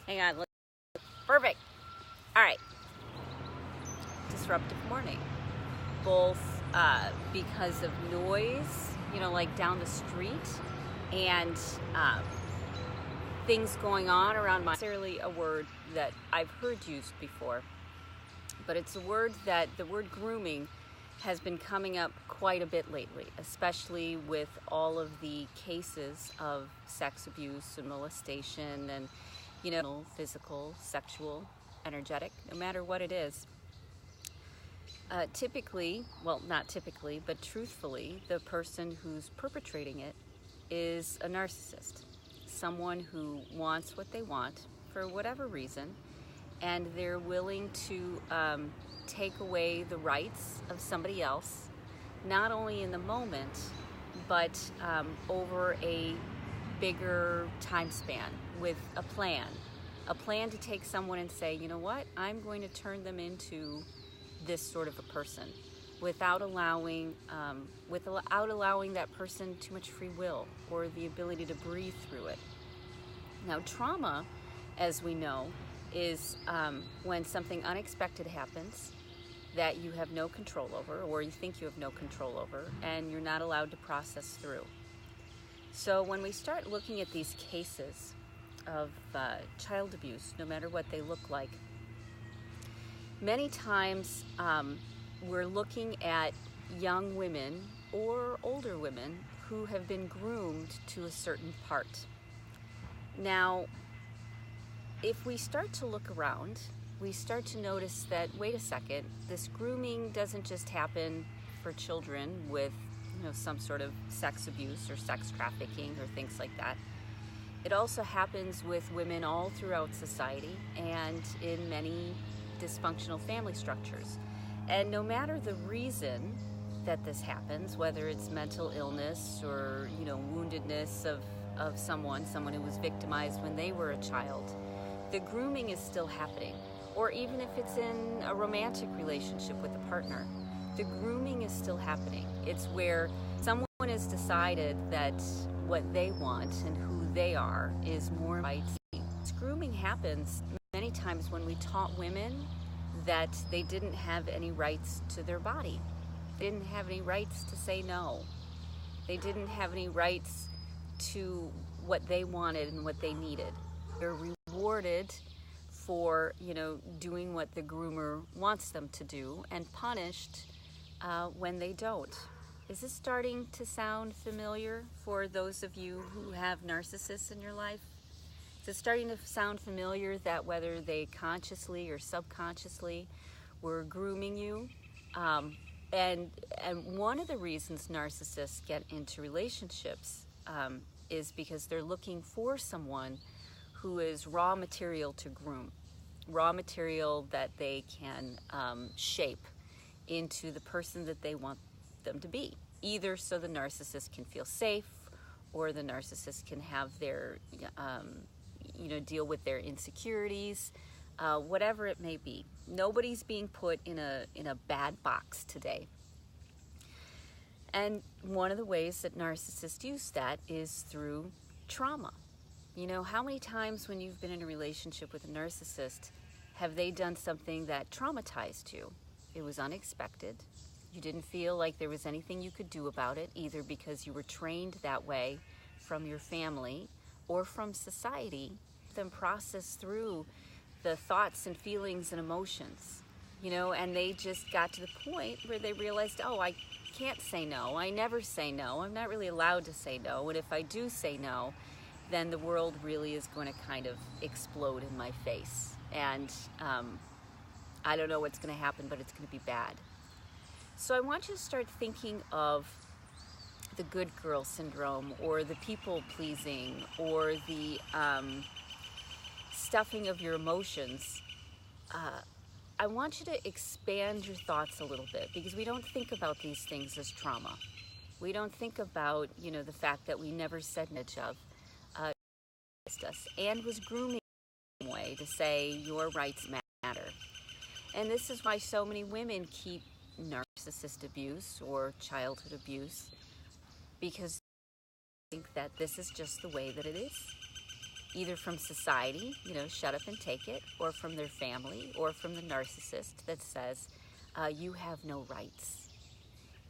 Hang on. Perfect. All right. Disruptive morning. Both because of noise, like down the street, and things going on around my... necessarily a word that I've heard used before, but it's a word that the word grooming has been coming up quite a bit lately, especially with all of the cases of sex abuse and molestation and, physical, sexual, energetic, no matter what it is. Typically, well, not typically, but truthfully, the person who's perpetrating it is a narcissist. Someone who wants what they want for whatever reason, and they're willing to take away the rights of somebody else, not only in the moment, but over a bigger time span with a plan to take someone and say, you know what, I'm going to turn them into this sort of a person, without allowing that person too much free will or the ability to breathe through it. Now, trauma, as we know, is when something unexpected happens that you have no control over, or you think you have no control over, and you're not allowed to process through. So when we start looking at these cases of child abuse, no matter what they look like, many times we're looking at young women or older women who have been groomed to a certain part. Now, if we start to look around, we start to notice that, wait a second, this grooming doesn't just happen for children with, some sort of sex abuse or sex trafficking or things like that. It also happens with women all throughout society and in many dysfunctional family structures. And no matter the reason that this happens, whether it's mental illness or, woundedness of someone who was victimized when they were a child, the grooming is still happening. Or even if it's in a romantic relationship with a partner, the grooming is still happening. It's where someone has decided that what they want and who they are is more right. This grooming happens many times when we taught women that they didn't have any rights to their body. They didn't have any rights to say no. They didn't have any rights to what they wanted and what they needed. They're rewarded for, doing what the groomer wants them to do, and punished when they don't. Is this starting to sound familiar for those of you who have narcissists in your life? Is it starting to sound familiar that whether they consciously or subconsciously were grooming you? And one of the reasons narcissists get into relationships is because they're looking for someone who is raw material to groom, raw material that they can shape into the person that they want them to be, either so the narcissist can feel safe, or the narcissist can have their, deal with their insecurities, whatever it may be. Nobody's being put in a bad box today. And one of the ways that narcissists use that is through trauma. How many times when you've been in a relationship with a narcissist have they done something that traumatized you? It was unexpected. You didn't feel like there was anything you could do about it, either because you were trained that way from your family or from society. Then process through the thoughts and feelings and emotions, and they just got to the point where they realized, oh, I can't say no. I never say no. I'm not really allowed to say no. And if I do say no, then the world really is going to kind of explode in my face. And I don't know what's going to happen, but it's going to be bad. So I want you to start thinking of the good girl syndrome, or the people pleasing, or the stuffing of your emotions. I want you to expand your thoughts a little bit, because we don't think about these things as trauma. We don't think about, the fact that we never said much of us and was grooming in a way to say your rights matter. And this is why so many women keep narcissist abuse or childhood abuse, because they think that this is just the way that it is. either from society, shut up and take it, or from their family, or from the narcissist that says, you have no rights,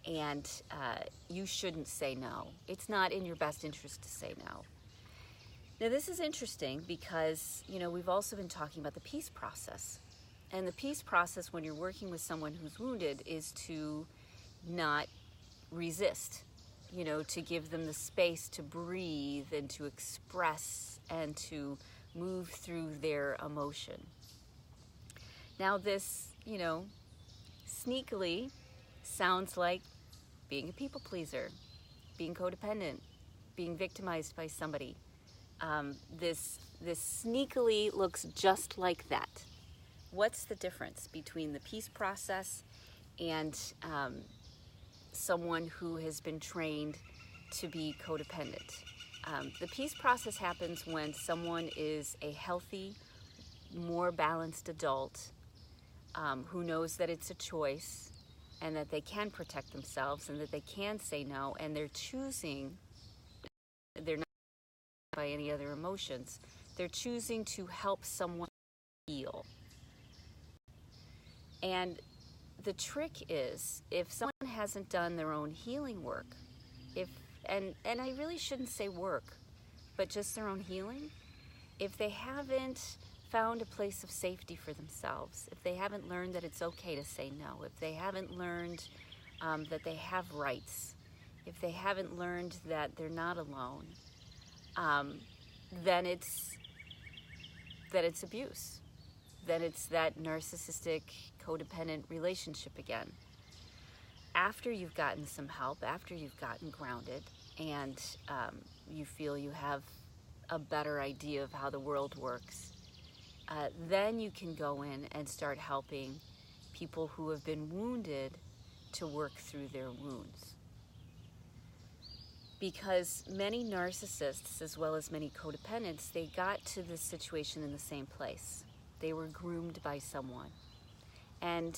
and you shouldn't say no. It's not in your best interest to say no. Now, this is interesting because, we've also been talking about the peace process. And the peace process when you're working with someone who's wounded is to not resist, to give them the space to breathe and to express and to move through their emotion. Now, this, sneakily sounds like being a people pleaser, being codependent, being victimized by somebody. This sneakily looks just like that. What's the difference between the peace process and someone who has been trained to be codependent? The peace process happens when someone is a healthy, more balanced adult who knows that it's a choice and that they can protect themselves and that they can say no, and they're choosing, they're not by any other emotions, they're choosing to help someone heal. And the trick is, if someone hasn't done their own healing work, and I really shouldn't say work, but just their own healing, if they haven't found a place of safety for themselves, if they haven't learned that it's okay to say no, if they haven't learned that they have rights, if they haven't learned that they're not alone, then it's abuse. Then it's that narcissistic, codependent relationship again. After you've gotten some help, after you've gotten grounded, and you feel you have a better idea of how the world works, then you can go in and start helping people who have been wounded to work through their wounds. Because many narcissists, as well as many codependents, they got to this situation in the same place. They were groomed by someone. And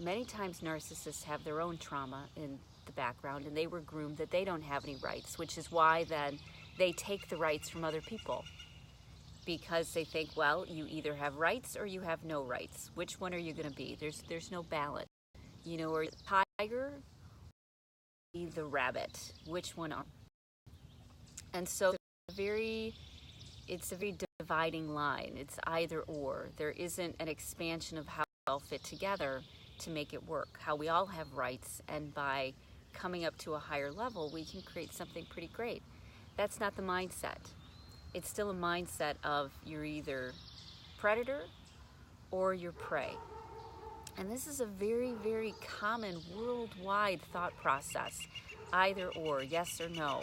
many times narcissists have their own trauma in the background, and they were groomed that they don't have any rights, which is why then they take the rights from other people. Because they think, well, you either have rights or you have no rights. Which one are you going to be? There's no balance. Or the tiger or the rabbit. Which one are? And so it's a very dividing line. It's either or. There isn't an expansion of how we all fit together to make it work, how we all have rights, and by coming up to a higher level, we can create something pretty great. That's not the mindset. It's still a mindset of you're either predator or you're prey. And this is a very, very common worldwide thought process, either or, yes or no.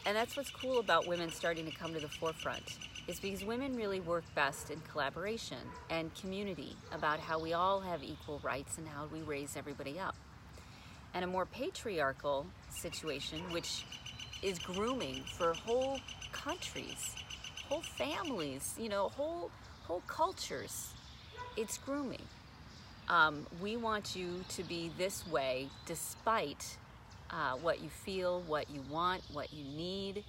And that's what's cool about women starting to come to the forefront, is because women really work best in collaboration and community about how we all have equal rights and how we raise everybody up. And a more patriarchal situation, which is grooming for whole countries, whole families, whole cultures, it's grooming. We want you to be this way despite what you feel, what you want, what you need,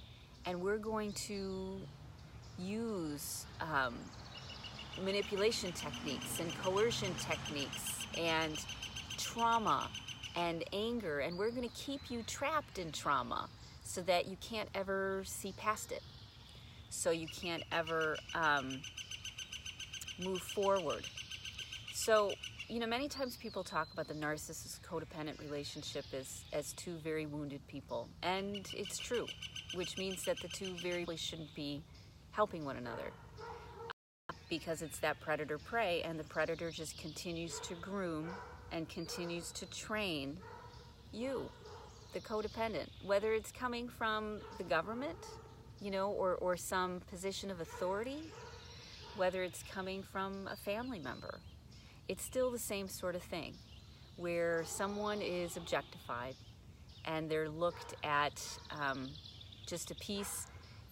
and we're going to use manipulation techniques and coercion techniques and trauma and anger, and we're going to keep you trapped in trauma so that you can't ever see past it, so you can't ever move forward. So, many times people talk about the narcissist codependent relationship as two very wounded people, and it's true, which means that the two very shouldn't be helping one another, because it's that predator-prey, and the predator just continues to groom and continues to train you, the codependent, whether it's coming from the government, or some position of authority, whether it's coming from a family member. It's still the same sort of thing, where someone is objectified and they're looked at just a piece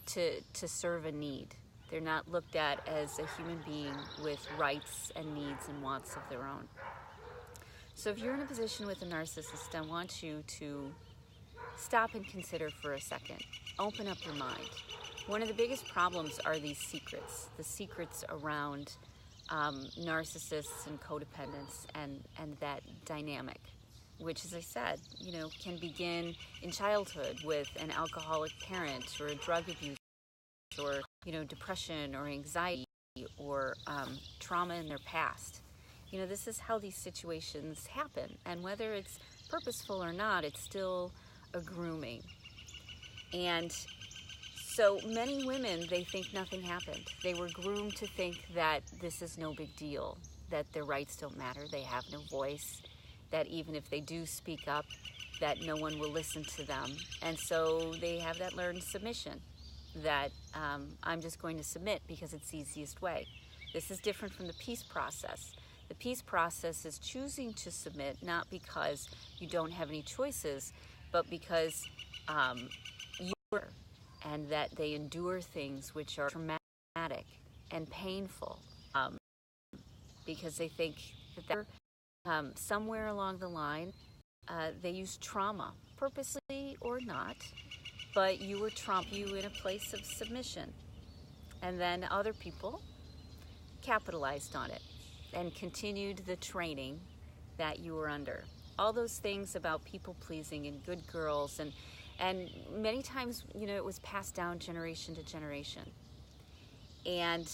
to serve a need. They're not looked at as a human being with rights and needs and wants of their own. So if you're in a position with a narcissist, I want you to stop and consider for a second. Open up your mind. One of the biggest problems are these secrets, the secrets around narcissists and codependents and that dynamic, which, as I said, can begin in childhood with an alcoholic parent or a drug abuser or, depression or anxiety or trauma in their past. This is how these situations happen. And whether it's purposeful or not, it's still a grooming. And so many women, they think nothing happened. They were groomed to think that this is no big deal, that their rights don't matter, they have no voice, that even if they do speak up, that no one will listen to them. And so they have that learned submission, that I'm just going to submit because it's the easiest way. This is different from the peace process. The peace process is choosing to submit, not because you don't have any choices, but because you're, and that they endure things which are traumatic and painful, because they think that they're, somewhere along the line, they use trauma, purposely or not, but you in a place of submission. And then other people capitalized on it and continued the training that you were under. All those things about people pleasing and good girls, and many times, it was passed down generation to generation, and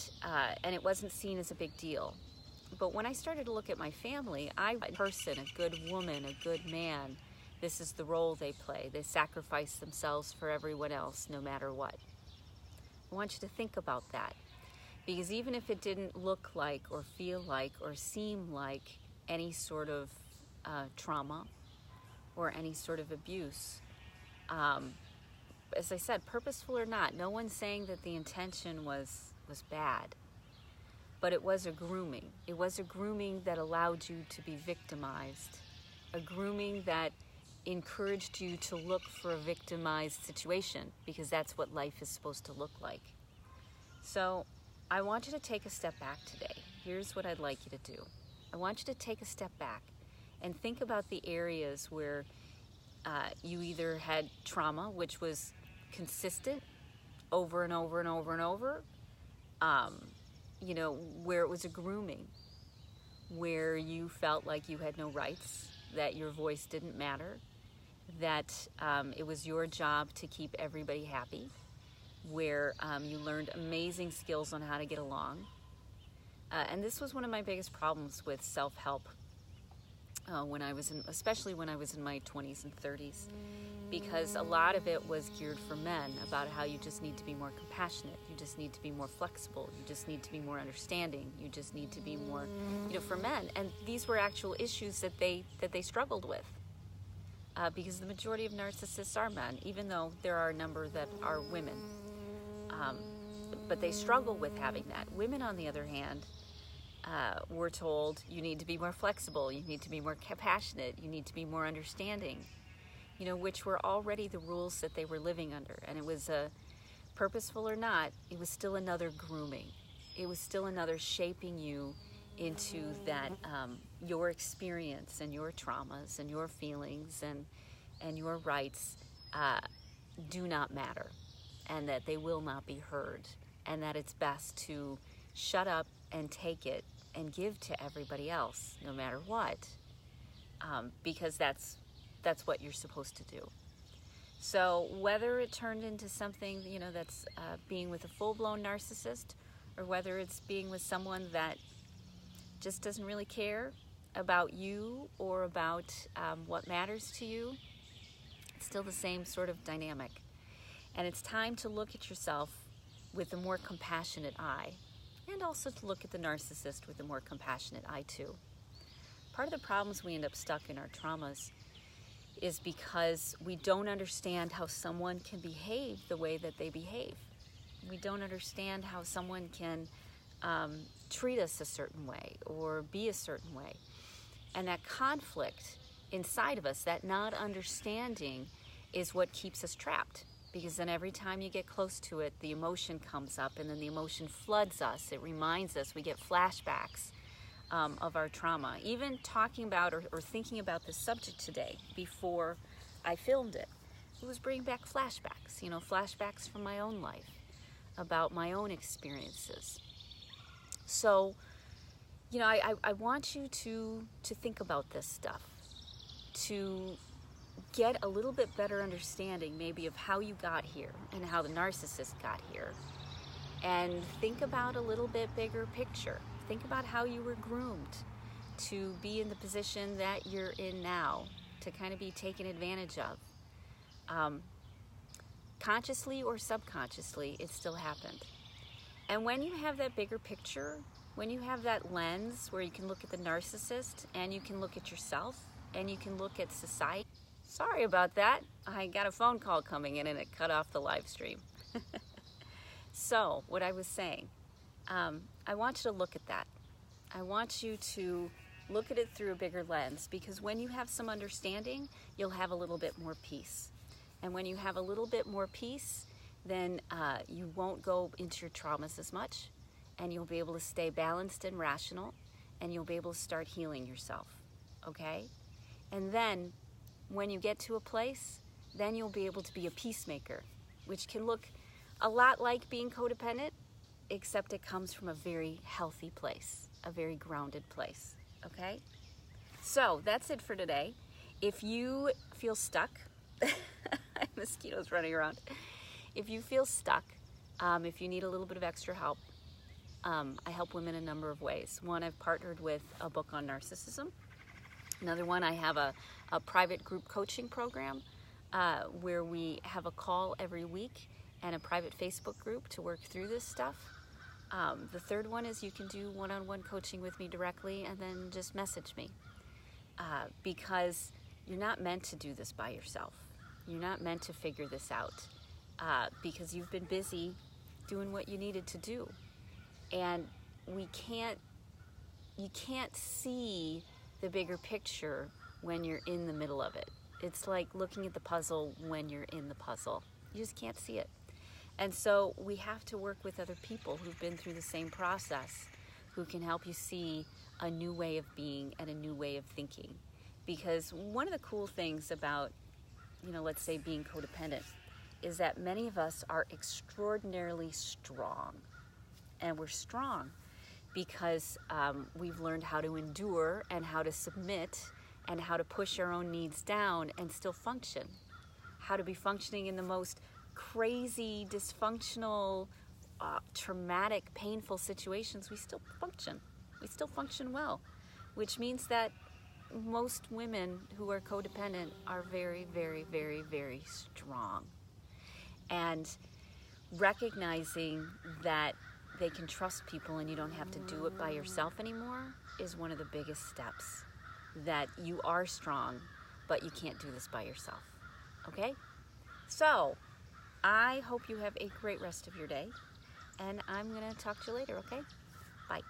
it wasn't seen as a big deal. But when I started to look at my family, a person, a good woman, a good man, this is the role they play. They sacrifice themselves for everyone else, no matter what. I want you to think about that, because even if it didn't look like or feel like or seem like any sort of trauma or any sort of abuse, as I said, purposeful or not, no one's saying that the intention was bad, but it was a grooming. It was a grooming that allowed you to be victimized, a grooming that encouraged you to look for a victimized situation, because that's what life is supposed to look like. So I want you to take a step back today. Here's what I'd like you to do. I want you to take a step back and think about the areas where you either had trauma, which was consistent over and over and over and over, where it was a grooming, where you felt like you had no rights, that your voice didn't matter, that it was your job to keep everybody happy, where you learned amazing skills on how to get along. And this was one of my biggest problems with self-help especially when I was in my 20s and 30s, because a lot of it was geared for men, about how you just need to be more compassionate, you just need to be more flexible, you just need to be more understanding, you just need to be more, for men. And these were actual issues that they struggled with, because the majority of narcissists are men, even though there are a number that are women. But they struggle with having that. Women, on the other hand, we're told you need to be more flexible, you need to be more compassionate, you need to be more understanding, which were already the rules that they were living under. And it was purposeful or not, it was still another grooming. It was still another shaping you into that your experience and your traumas and your feelings and your rights do not matter, and that they will not be heard, and that it's best to shut up and take it and give to everybody else, no matter what, because that's what you're supposed to do. So whether it turned into something, that's being with a full-blown narcissist, or whether it's being with someone that just doesn't really care about you or about what matters to you, it's still the same sort of dynamic. And it's time to look at yourself with a more compassionate eye, and also to look at the narcissist with a more compassionate eye too. Part of the problems we end up stuck in our traumas is because we don't understand how someone can behave the way that they behave. We don't understand how someone can treat us a certain way or be a certain way. And that conflict inside of us, that not understanding, is what keeps us trapped. Because then every time you get close to it, the emotion comes up, and then the emotion floods us. It reminds us, we get flashbacks of our trauma. Even talking about or thinking about this subject today, before I filmed it, was bringing back flashbacks, flashbacks from my own life. about my own experiences. So, you know, I want you to think about this stuff, to get a little bit better understanding maybe of how you got here and how the narcissist got here. And think about a little bit bigger picture. Think about how you were groomed to be in the position that you're in now, to kind of be taken advantage of. Consciously or subconsciously, it still happened. And when you have that bigger picture, when you have that lens where you can look at the narcissist and you can look at yourself and you can look at society. Sorry about that. I got a phone call coming in and it cut off the live stream. So, what I was saying, I want you to look at that. I want you to look at it through a bigger lens, because when you have some understanding, you'll have a little bit more peace. And when you have a little bit more peace, then you won't go into your traumas as much, and you'll be able to stay balanced and rational, and you'll be able to start healing yourself, okay? And then, when you get to a place, then you'll be able to be a peacemaker, which can look a lot like being codependent, except it comes from a very healthy place, a very grounded place, okay? So, that's it for today. If you feel stuck, mosquitoes running around. If you feel stuck, if you need a little bit of extra help, I help women a number of ways. One, I've partnered with a book on narcissism. Another one, I have a private group coaching program where we have a call every week and a private Facebook group to work through this stuff. The third one is you can do one-on-one coaching with me directly and then just message me, because you're not meant to do this by yourself. You're not meant to figure this out because you've been busy doing what you needed to do. And you can't see the bigger picture when you're in the middle of it. It's like looking at the puzzle when you're in the puzzle. You just can't see it. And so we have to work with other people who've been through the same process, who can help you see a new way of being and a new way of thinking. Because one of the cool things about, you know, let's say being codependent, is that many of us are extraordinarily strong. And we're strong because we've learned how to endure and how to submit and how to push our own needs down and still function. How to be functioning in the most crazy, dysfunctional, traumatic, painful situations, we still function. We still function well, which means that most women who are codependent are very, very, very, very strong. And recognizing that they can trust people and you don't have to do it by yourself anymore is one of the biggest steps. That you are strong, but you can't do this by yourself. Okay? So, I hope you have a great rest of your day, and I'm going to talk to you later, okay? Bye.